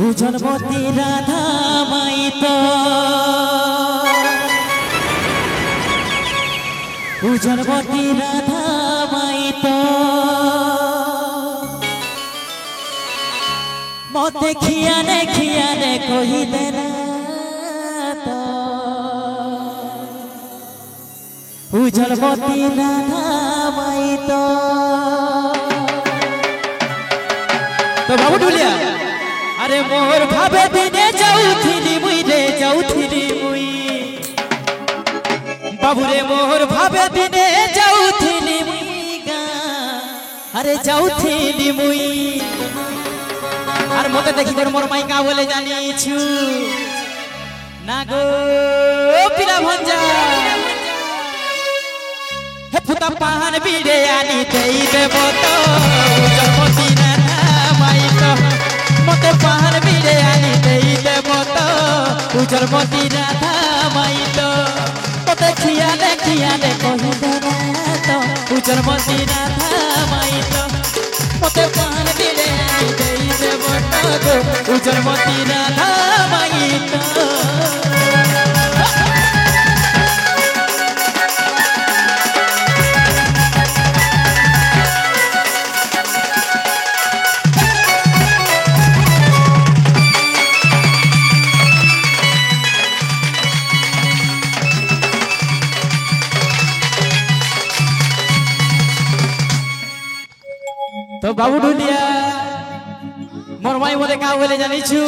উজলবতী রাধা মাই তো উজলবতী রাধা মাই তো মতে খিয়ানে কহিলে না তো উজলবতী রাধা মাই তো বাবু ঢুলিয়া আরে মোর ভাবে দিনে যাউথিলি মুই রে যাউথিলি মুই বাবু রে মোর ভাবে দিনে যাউথিলি মুই গা আরে যাউথিলি মুই আর মতে দেখি তোর মোর মাইকা বলে জানিছু না গো পিলা ভঞ্জা হে ফুটা পাহান বিড়ে আনি দেই দেব তো জন্মদিন না মাই তো মতে পাহান বিড়ে আনি দেই দেব তো জন্মদিন রাধা মাই তো মতে খিয়ালে কহি দেব তো জন্মদিন রাধা মাই তো মতে পাহান বিড়ে আনি দেই দেব তো জন্মদিন রাধা মাই তো तो बाबू ढूलिया मोर माई मोरे का बोले जानिछु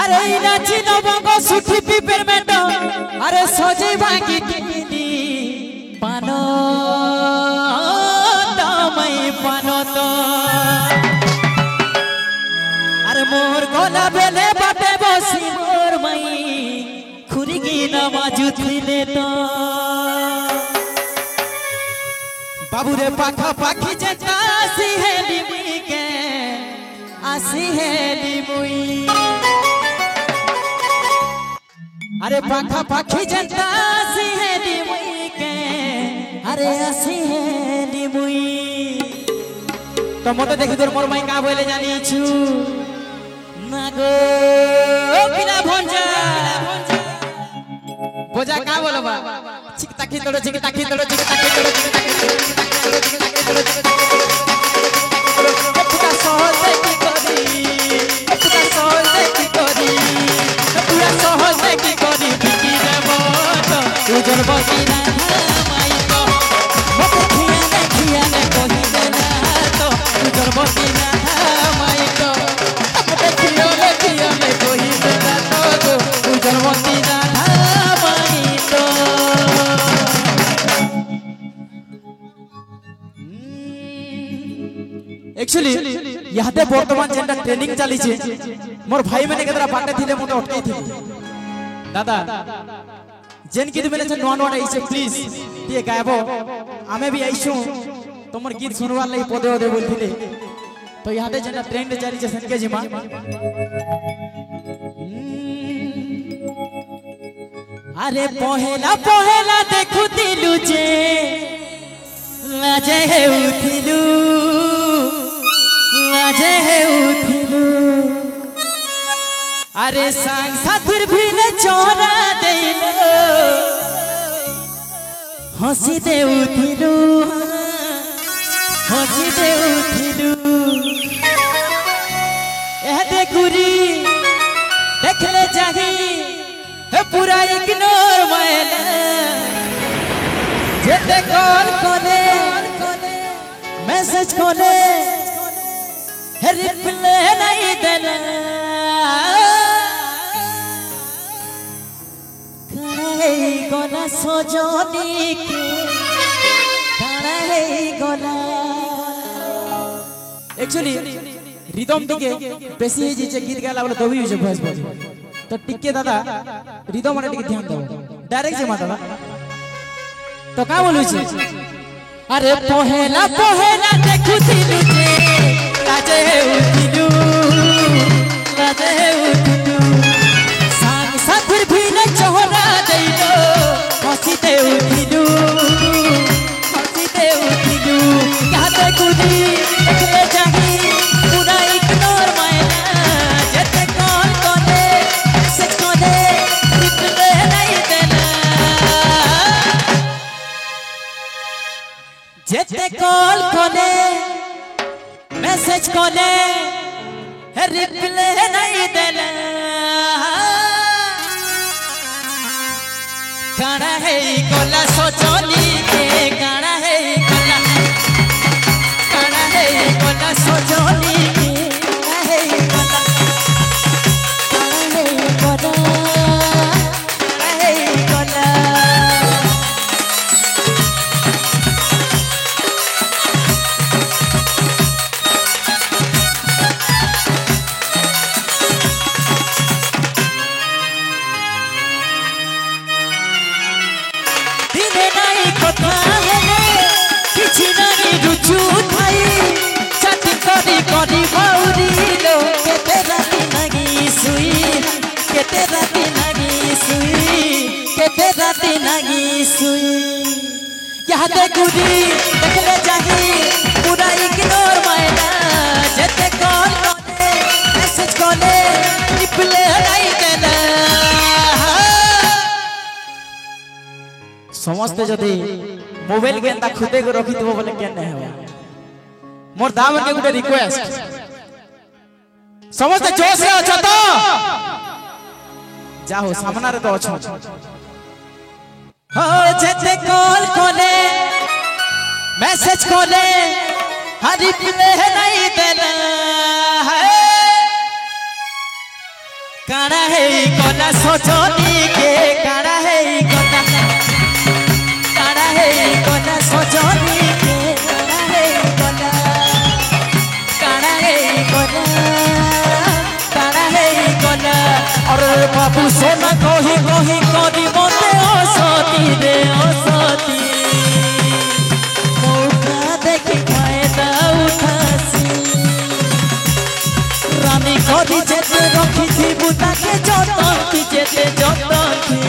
अरे नाची नबंग सुठी पिपर मेट अरे सजे बाकी किनी पानो तमई पानो तो अरे मोर गला बेले बाटे बसी मोर माई खुरीगी नमाजुथिले तो बाबू रे पाखा पाखी जटा आसी है लिमुई के आसी है लिमुई अरे पाखा पाखी जटा आसी है लिमुई के अरे आसी है लिमुई तो मते देखि तोर मोर माई का बोले जानिछु ना गो पिला भंजा बोजा का बोलबा चिकताखी तोड़ो चिकताखी तोड़ो चिकताखी तोड़ो चिकताखी तोड़ो पुरा सहज की करी पुरा सहज की करी पुरा सहज की करी बिकी देव तो उजल बगी राधा माई तो मते खियाने कहि देना तो उजल बगी राधा माई तो मते खियाने कहि देना तो उजल बगी राधा माई तो एक्चुअली यहाते वर्तमान जेंडा ट्रेनिंग चली छे मोर भाई माने केतरा बाटे थिले मते अटकाई थिले दादा जेन गीत मेले नवा नवा आइसे प्लीज ये गायबो आमे भी आइछु तमर गीत सुनवार लई पदे ओदे बोलथिले तो यहाते जेंडा ट्रेंड चली छे सनके जिमा अरे पहेला पहेला देखु दिलु जे लाजे हे उठिलु लाजे हे उठिलु अरे सांग साथीर भिले चोरा देलो हसी दे उठिलु हसी दे उठिलु एह देखुरी देखले जाही हे पूरा इग्नोर मायला जेते कॉल कोले मैसेज कोले हे रिप्लाई नहीं देना करे गोला सजनी के करे गोला एक्चुअली रिदम दिके बेसी जे जे गीत गाला बोले दबी होजे भोज भोज तो टिके दादा रिदम माने टिके ध्यान दो डायरेक्ट जे माता तो का बोलु छी अरे पहेला पहेला देखुथिलु जे लाजे उठिलु सांग साथीर भिले चोरा देलो हसी दे उठिलु क्या देखुदी देखले जाही पूरा मैसेज कोले रिप्लाई नहीं देला काना है कोला सोचोली के काना है कोला सोचोली के काना है कोला यादे गुडी देखले जाही पूरा इग्नोर मायना जते कॉल करे मैसेज कोले रिप्लाई नहीं देला समझते जदी मोबाइल के अंदर खुदे को रखी देबो बोले केने हो मोर दावन के गुटे रिक्वेस्ट समझते जोश रे अछ तो जाओ सामना रे तो अछ हो जते कॉल कोले मैसेज कोले रिप्लाई नहीं देला काना है कोला सोचोली के काना है कोला सोचोली के काना है कोला और बाबू सोना कही कही करी मते असती रे असती मौका देखी फायदा उठासी रानी करी जेते रखी थी बुता के जतंती जेते जतंती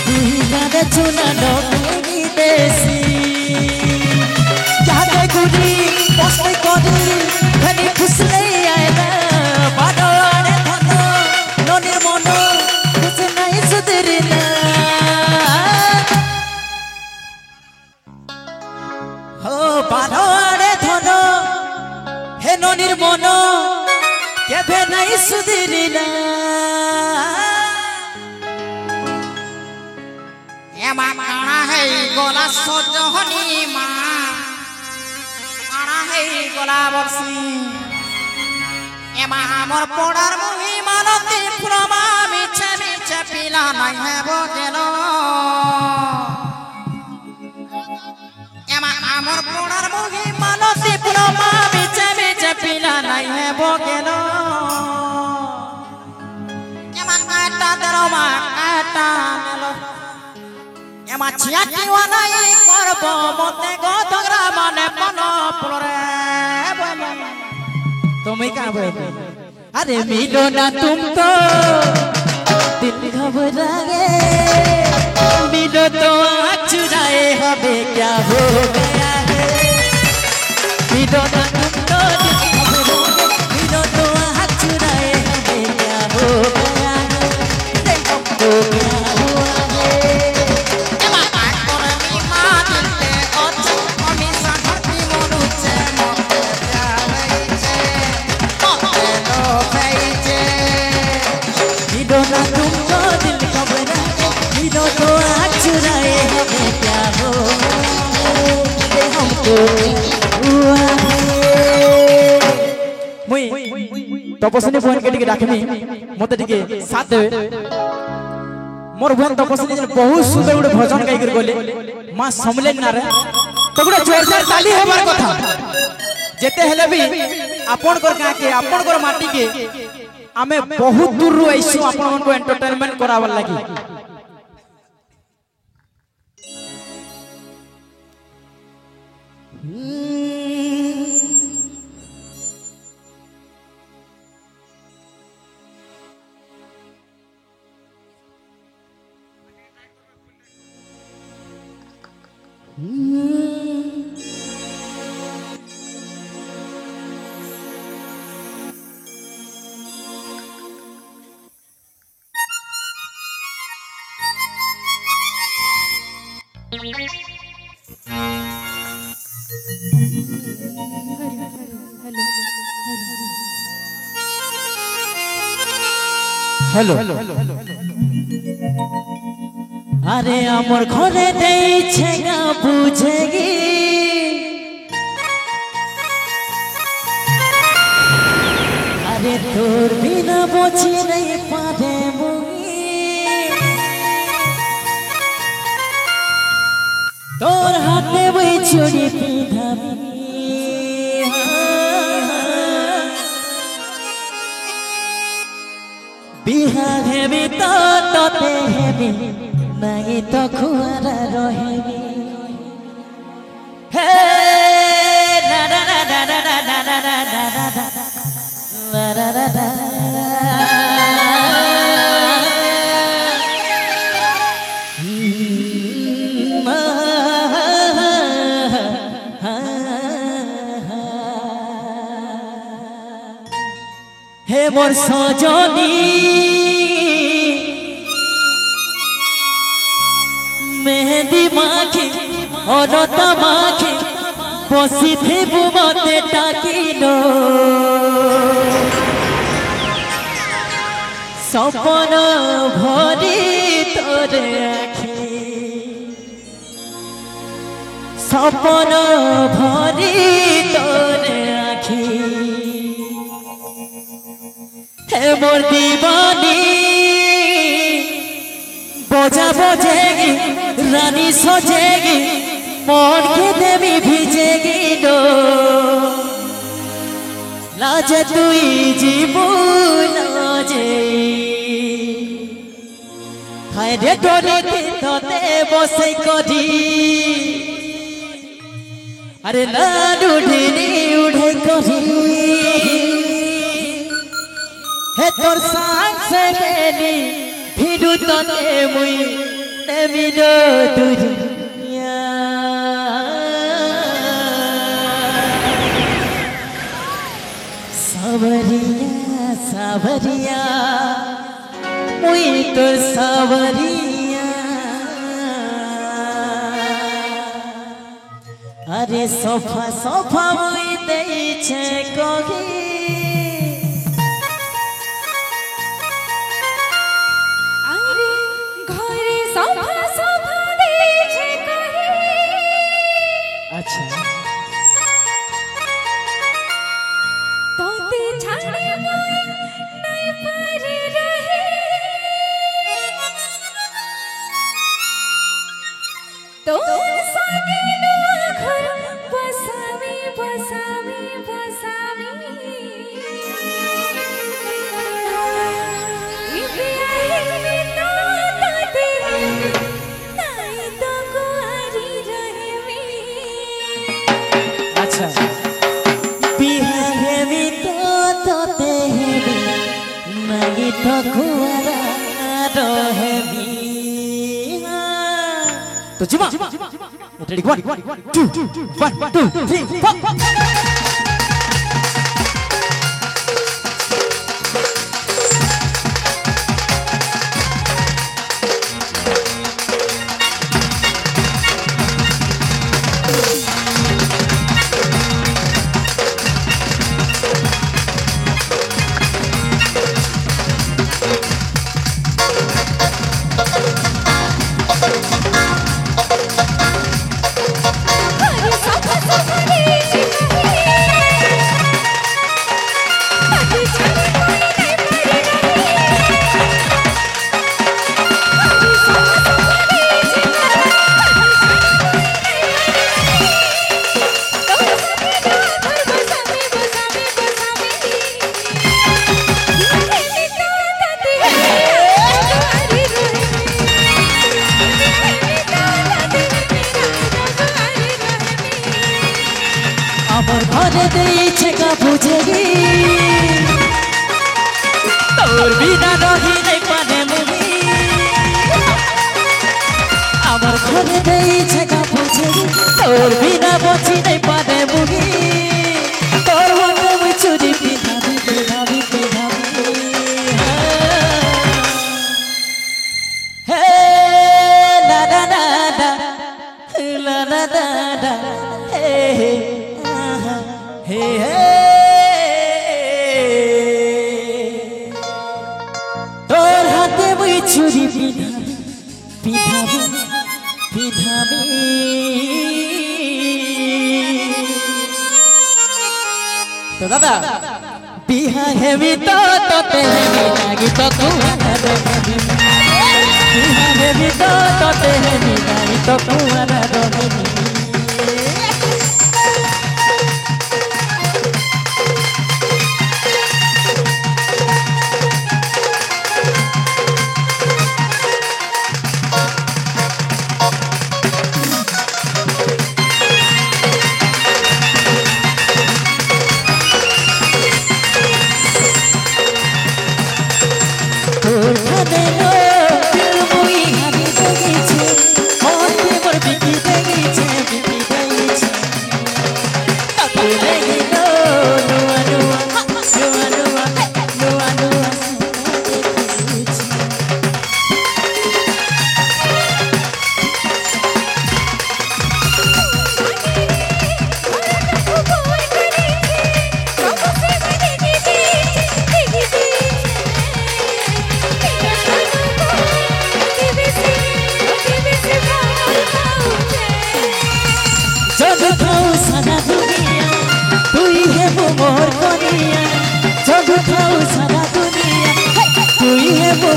दुनिया चुना डोगी देसी याद गुडी पोस्ट करी घनी खुश नहीं आए ना बाडोड़े धनो नोनिर मनो कुछ नहीं सुधरना हो बाडोड़े धनो हे नोनिर मनो केबे नहीं सुधरना एमा काना है गोला सोजहनी मा काना है गोला बरसी एमा हमर पड़ार मुही मानती प्रमा मिछे मिछे पिला नहीं है बगेलो एमा हमर पड़ार मुही मानती प्रमा मिछे मिछे पिला नहीं है बगेलो एमा काटा देरो मा काटा मेलो एमा छियाटी वाला ये करबो मते गधरा माने मनो पुरे बोले तुम्हें क्या बोले अरे मिलो ना तुम तो दिल घबराए मिलो तो चुराए हमें क्या हो गया है मिलो ना तुम तो दिल घबराए मिलो तो चुराए हमें क्या हो गया है देखो तो क्या हुआ है एमा बात करे मी मां दिल पे ओछ अमी साथी मनुचे मते जावे छे मते लो भेजे मिलो ना तुमको दिल घबराए मिलो तो चुराए हमें क्या हो ये हमको हुआ है मुई तपस्वी बहन के टिके डाकमी मते टिके साथ देवे मोर बहन तपस्वी बहुत सुंदर गुटे भजन गाई कर गले मां समलेन ना रे तो गुटे जोरदार ताली हेबार कथा जेते हेले भी आपन कर गां के आपन कर माटी के आमे बहुत दूर रु आइसु आपन मन को एंटरटेनमेंट करावल लागि हेलो अरे आमर घरे देइछे ना बुझेगी अरे तोर बिना बोझी नहीं पारे तोर हाथे वही चूड़ी पिंधाबी बिहा हेबी तो तोते हेबी नहीं तो खुआरा रहेबी हे ना ना ना ना ना ना ना ना ना ना ना ना हे मोर सजनी मेहंदी माखी अनता माखी बसी थे मते टाकिनो सपन भरी तोरे आखी सपन भरी तोरे आखी हे मोर दीवानी बोझा बोझेगी रानी सजेगी मन के देवी भिजेगी नो लाजे तुई जीबू लाजे हाय रे डोली के तोते बसे करी अरे लाडू ढीनी उड़े करी हे तोर सांग से गेली फिरू तते मुई नेमिनो दुनिया सावरिया सावरिया मुई तोर सावरिया अरे सोफा सोफा मुई देई छे कही अच्छा तोते छाड़े नहीं पारे रहे तो सागे नो घर बसावी बसावी बसावी इबे आई तो तोते नहीं तो कुआरी रहे अच्छा बिहा हेबी तो तोते हेबी नहीं तो खुआरा रहेबी तो जिमा रेडी 1 2 1 2 3 4 बुझेगी तोर बिना रही नहीं पाने मुही आमर घरे देई जगह बुझेगी तोर बिना बची नहीं पाने मुही तोर होते मुई चुरी पिनावी पिनावी पिनावी हे ला ला ला ला ला ला ला हे हे हे তো দাদা বিহা হেবি তো তোতে হেবি লাগি তো কুয়ার রহিবি বিহা হেবি তো তোতে হেবি লাগি তো কুয়ার রহিবি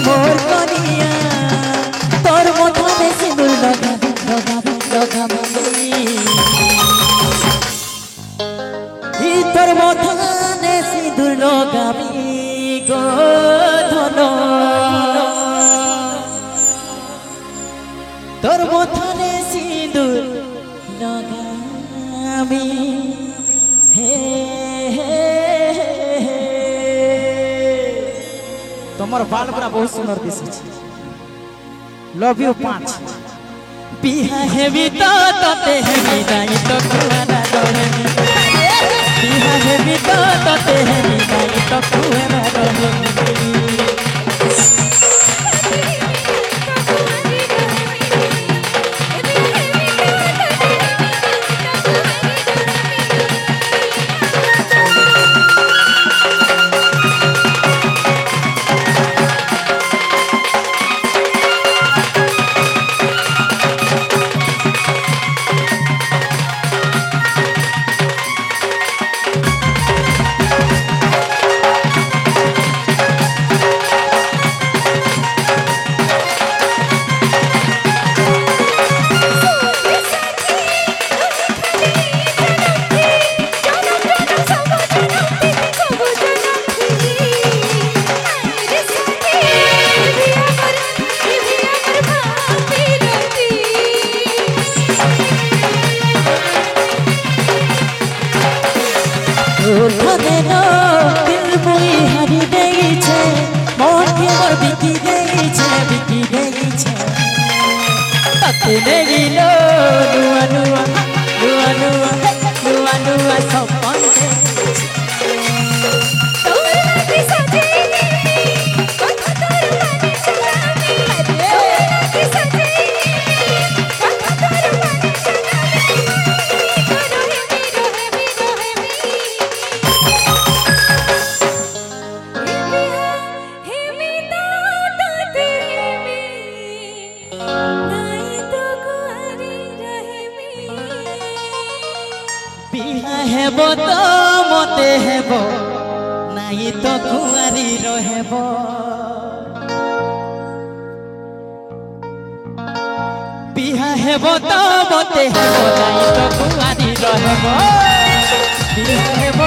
মোর কনিয়া তোর মথাতে সিঁদুর লাগাবি লাগাবি লাগাবি তোর মথাতে সিঁদুর লাগাবি গো ধন তোর মথাতে সিঁদুর লাগাবি হে তোমার বাল পুরা बहुत सुंदर दिशे लव यू 5 बिहा हेबी तो तते हेबी दाई तो कुआरा रहबी बिहा हेबी तो तते हेबी दाई तो कुआरा रहबी हेबो तो मते हेबो नहीं तो कुआरी रहेबो बिहा हेबो तो मते हेबो नहीं तो कुआरी रहेबो बिहा हेबो